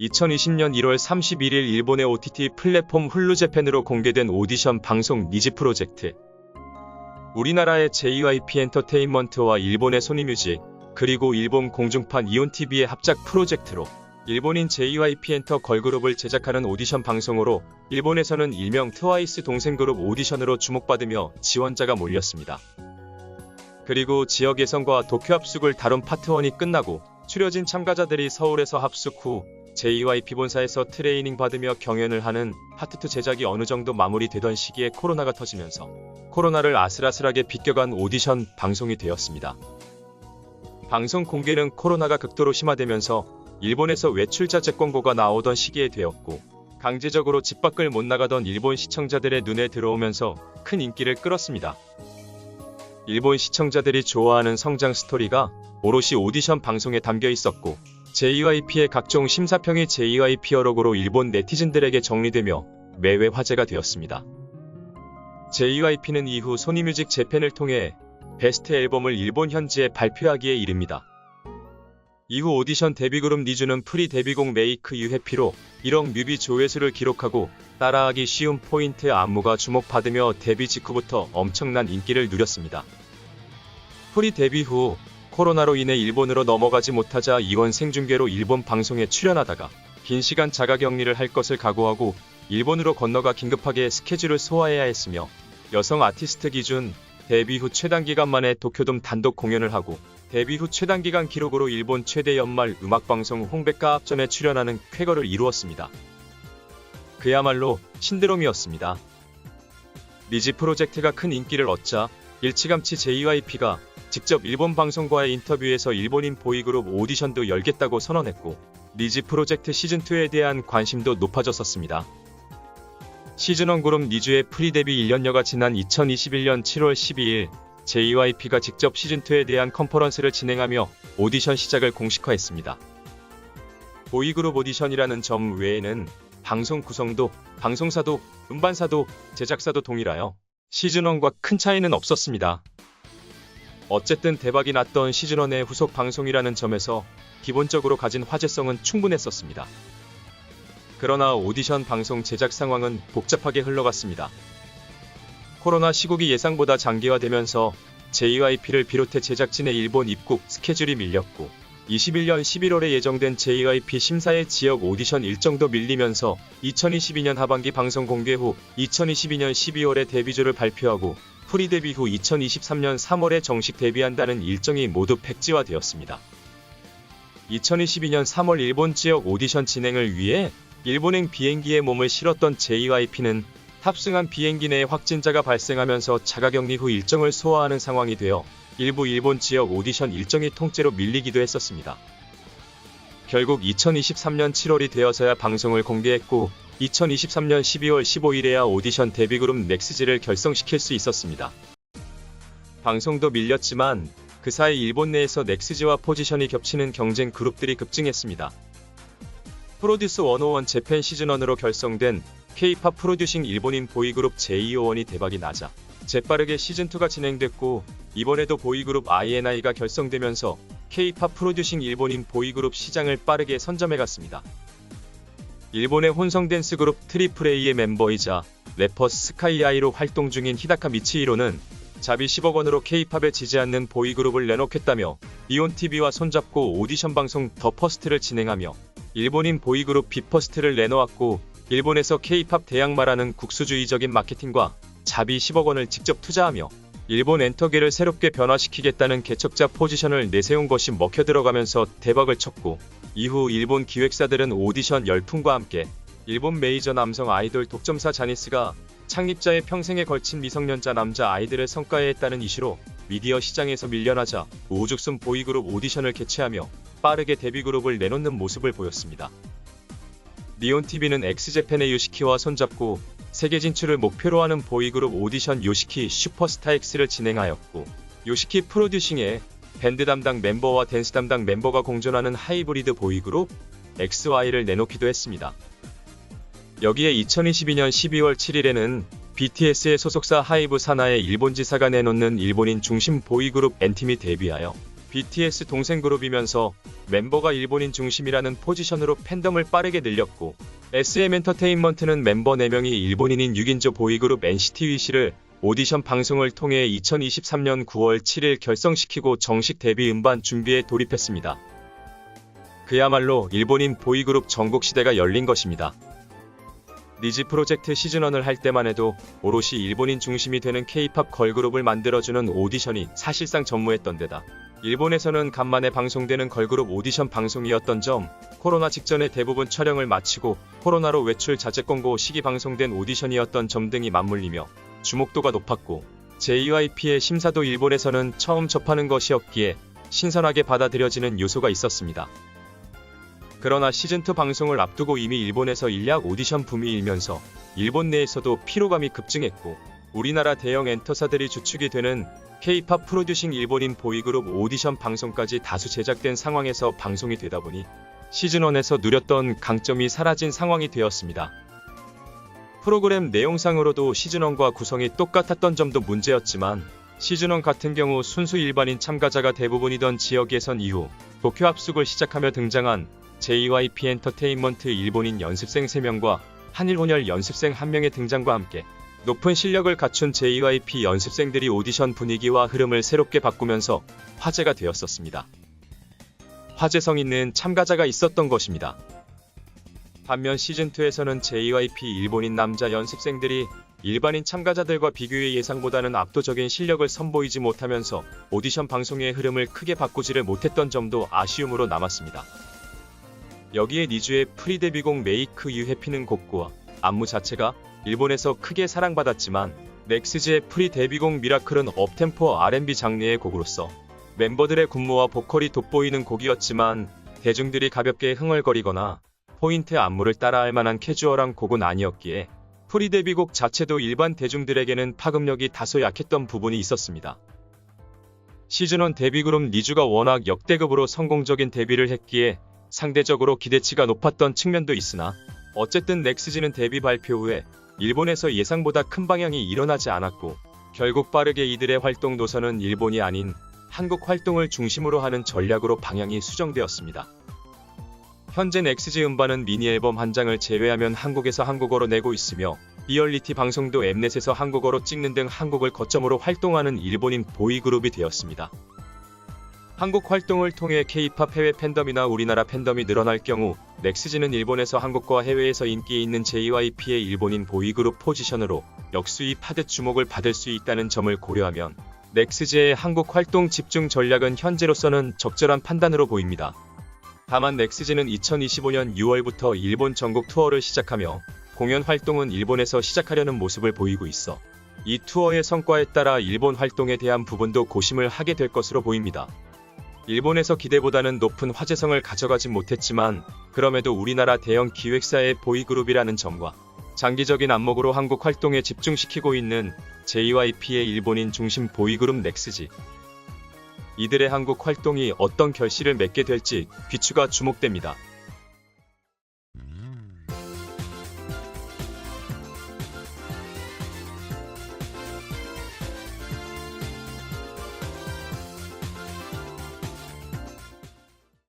2020년 1월 31일 일본의 OTT 플랫폼 훌루재팬으로 공개된 오디션 방송 니지 프로젝트. 우리나라의 JYP 엔터테인먼트와 일본의 소니뮤직, 그리고 일본 공중파 이온TV의 합작 프로젝트로 일본인 JYP 엔터 걸그룹을 제작하는 오디션 방송으로 일본에서는 일명 트와이스 동생그룹 오디션으로 주목받으며 지원자가 몰렸습니다. 그리고 지역 예선과 도쿄 합숙을 다룬 파트 1이 끝나고 추려진 참가자들이 서울에서 합숙 후 JYP 본사에서 트레이닝 받으며 경연을 하는 파트 2 제작이 어느 정도 마무리되던 시기에 코로나가 터지면서 코로나를 아슬아슬하게 비껴간 오디션 방송이 되었습니다. 방송 공개는 코로나가 극도로 심화되면서 일본에서 외출 자체 광고가 나오던 시기에 되었고, 강제적으로 집 밖을 못 나가던 일본 시청자들의 눈에 들어오면서 큰 인기를 끌었습니다. 일본 시청자들이 좋아하는 성장 스토리가 오롯이 오디션 방송에 담겨 있었고, JYP의 각종 심사평이 JYP어록으로 일본 네티즌들에게 정리되며 매회 화제가 되었습니다. JYP는 이후 소니뮤직 재팬을 통해 베스트 앨범을 일본 현지에 발표하기에 이릅니다. 이후 오디션 데뷔그룹 니즈는 프리 데뷔곡 메이크 유 해피로 1억 뮤비 조회수를 기록하고 따라하기 쉬운 포인트 안무가 주목받으며 데뷔 직후부터 엄청난 인기를 누렸습니다. 프리 데뷔 후 코로나로 인해 일본으로 넘어가지 못하자 이원 생중계로 일본 방송에 출연하다가 긴 시간 자가격리를 할 것을 각오하고 일본으로 건너가 긴급하게 스케줄을 소화해야 했으며, 여성 아티스트 기준 데뷔 후 최단기간 만에 도쿄돔 단독 공연을 하고 데뷔 후 최단기간 기록으로 일본 최대 연말 음악방송 홍백가 합전에 출연하는 쾌거를 이루었습니다. 그야말로 신드롬이었습니다. 니지 프로젝트가 큰 인기를 얻자 일찌감치 JYP가 직접 일본 방송과의 인터뷰에서 일본인 보이그룹 오디션도 열겠다고 선언했고, 니지 프로젝트 시즌2에 대한 관심도 높아졌었습니다. 시즌1 그룹 니즈의 프리 데뷔 1년여가 지난 2021년 7월 12일 JYP가 직접 시즌2에 대한 컨퍼런스를 진행하며 오디션 시작을 공식화했습니다. 보이그룹 오디션이라는 점 외에는 방송 구성도, 방송사도, 음반사도, 제작사도 동일하여 시즌1과 큰 차이는 없었습니다. 어쨌든 대박이 났던 시즌1의 후속 방송이라는 점에서 기본적으로 가진 화제성은 충분했었습니다. 그러나 오디션 방송 제작 상황은 복잡하게 흘러갔습니다. 코로나 시국이 예상보다 장기화되면서 JYP를 비롯해 제작진의 일본 입국 스케줄이 밀렸고, 21년 11월에 예정된 JYP 심사의 지역 오디션 일정도 밀리면서 2022년 하반기 방송 공개 후 2022년 12월에 데뷔조를 발표하고 프리 데뷔 후 2023년 3월에 정식 데뷔한다는 일정이 모두 백지화되었습니다. 2022년 3월 일본 지역 오디션 진행을 위해 일본행 비행기에 몸을 실었던 JYP는 탑승한 비행기 내에 확진자가 발생하면서 자가격리 후 일정을 소화하는 상황이 되어 일부 일본 지역 오디션 일정이 통째로 밀리기도 했었습니다. 결국 2023년 7월이 되어서야 방송을 공개했고, 2023년 12월 15일에야 오디션 데뷔그룹 넥스지를 결성시킬 수 있었습니다. 방송도 밀렸지만 그 사이 일본 내에서 넥스지와 포지션이 겹치는 경쟁 그룹들이 급증했습니다. 프로듀스 101 재팬 시즌1으로 결성된 K-팝 프로듀싱 일본인 보이그룹 JO1이 대박이 나자 재빠르게 시즌2가 진행됐고, 이번에도 보이그룹 INI가 결성되면서 K-팝 프로듀싱 일본인 보이그룹 시장을 빠르게 선점해갔습니다. 일본의 혼성 댄스 그룹 트리플A의 멤버이자 래퍼 스카이아이로 활동 중인 히다카 미치히로는 자비 10억 원으로 K-팝에 지지 않는 보이그룹을 내놓겠다며 이온TV와 손잡고 오디션 방송 더 퍼스트를 진행하며 일본인 보이그룹 비퍼스트를 내놓았고, 일본에서 K-팝 대항마라는 국수주의적인 마케팅과 자비 10억 원을 직접 투자하며 일본 엔터계를 새롭게 변화시키겠다는 개척자 포지션을 내세운 것이 먹혀들어가면서 대박을 쳤고, 이후 일본 기획사들은 오디션 열풍과 함께 일본 메이저 남성 아이돌 독점사 자니스가 창립자의 평생에 걸친 미성년자 남자 아이들을 성과해했다는 이슈로 미디어 시장에서 밀려나자 우죽순 보이그룹 오디션을 개최하며 빠르게 데뷔그룹을 내놓는 모습을 보였습니다. 니온TV는 엑스제팬의 요시키와 손잡고 세계 진출을 목표로 하는 보이그룹 오디션 요시키 슈퍼스타 X를 진행하였고, 요시키 프로듀싱에 밴드 담당 멤버와 댄스 담당 멤버가 공존하는 하이브리드 보이그룹 XY를 내놓기도 했습니다. 여기에 2022년 12월 7일에는 BTS의 소속사 하이브 산하의 일본 지사가 내놓는 일본인 중심 보이그룹 엔팀이 데뷔하여 BTS 동생 그룹이면서 멤버가 일본인 중심이라는 포지션으로 팬덤을 빠르게 늘렸고, SM 엔터테인먼트는 멤버 4명이 일본인인 6인조 보이그룹 NCT 위시를 오디션 방송을 통해 2023년 9월 7일 결성시키고 정식 데뷔 음반 준비에 돌입했습니다. 그야말로 일본인 보이그룹 전국 시대가 열린 것입니다. 니즈 프로젝트 시즌1을 할 때만 해도 오롯이 일본인 중심이 되는 K-팝 걸그룹을 만들어주는 오디션이 사실상 전무했던 데다 일본에서는 간만에 방송되는 걸그룹 오디션 방송이었던 점, 코로나 직전에 대부분 촬영을 마치고 코로나로 외출 자제 권고 시기 방송된 오디션이었던 점 등이 맞물리며 주목도가 높았고, JYP의 심사도 일본에서는 처음 접하는 것이었기에 신선하게 받아들여지는 요소가 있었습니다. 그러나 시즌2 방송을 앞두고 이미 일본에서 인력 오디션 붐이 일면서 일본 내에서도 피로감이 급증했고, 우리나라 대형 엔터사들이 주축이 되는 K-팝 프로듀싱 일본인 보이그룹 오디션 방송까지 다수 제작된 상황에서 방송이 되다 보니 시즌1에서 누렸던 강점이 사라진 상황이 되었습니다. 프로그램 내용상으로도 시즌1과 구성이 똑같았던 점도 문제였지만, 시즌1 같은 경우 순수 일반인 참가자가 대부분이던 지역 예선 이후 도쿄 합숙을 시작하며 등장한 JYP 엔터테인먼트 일본인 연습생 3명과 한일 혼혈 연습생 1명의 등장과 함께 높은 실력을 갖춘 JYP 연습생들이 오디션 분위기와 흐름을 새롭게 바꾸면서 화제가 되었었습니다. 화제성 있는 참가자가 있었던 것입니다. 반면 시즌2에서는 JYP 일본인 남자 연습생들이 일반인 참가자들과 비교해 예상보다는 압도적인 실력을 선보이지 못하면서 오디션 방송의 흐름을 크게 바꾸지를 못했던 점도 아쉬움으로 남았습니다. 여기에 니즈의 프리 데뷔곡 메이크 유 해피는 곡과 안무 자체가 일본에서 크게 사랑받았지만, 넥스지의 프리 데뷔곡 미라클은 업템포 R&B 장르의 곡으로서 멤버들의 군무와 보컬이 돋보이는 곡이었지만, 대중들이 가볍게 흥얼거리거나 포인트 안무를 따라할 만한 캐주얼한 곡은 아니었기에 프리 데뷔곡 자체도 일반 대중들에게는 파급력이 다소 약했던 부분이 있었습니다. 시즌1 데뷔그룹 니즈가 워낙 역대급으로 성공적인 데뷔를 했기에 상대적으로 기대치가 높았던 측면도 있으나, 어쨌든 넥스지는 데뷔 발표 후에 일본에서 예상보다 큰 방향이 일어나지 않았고, 결국 빠르게 이들의 활동 노선은 일본이 아닌 한국 활동을 중심으로 하는 전략으로 방향이 수정되었습니다. 현재 넥스지 음반은 미니 앨범 한 장을 제외하면 한국에서 한국어로 내고 있으며, 리얼리티 방송도 엠넷에서 한국어로 찍는 등 한국을 거점으로 활동하는 일본인 보이그룹이 되었습니다. 한국 활동을 통해 K-팝 해외 팬덤이나 우리나라 팬덤이 늘어날 경우 넥스지는 일본에서 한국과 해외에서 인기 있는 JYP의 일본인 보이그룹 포지션으로 역수입하듯 주목을 받을 수 있다는 점을 고려하면 넥스지의 한국 활동 집중 전략은 현재로서는 적절한 판단으로 보입니다. 다만 넥스지는 2025년 6월부터 일본 전국 투어를 시작하며 공연 활동은 일본에서 시작하려는 모습을 보이고 있어 이 투어의 성과에 따라 일본 활동에 대한 부분도 고심을 하게 될 것으로 보입니다. 일본에서 기대보다는 높은 화제성을 가져가진 못했지만, 그럼에도 우리나라 대형 기획사의 보이그룹이라는 점과 장기적인 안목으로 한국 활동에 집중시키고 있는 JYP의 일본인 중심 보이그룹 넥스지, 이들의 한국 활동이 어떤 결실을 맺게 될지 귀추가 주목됩니다.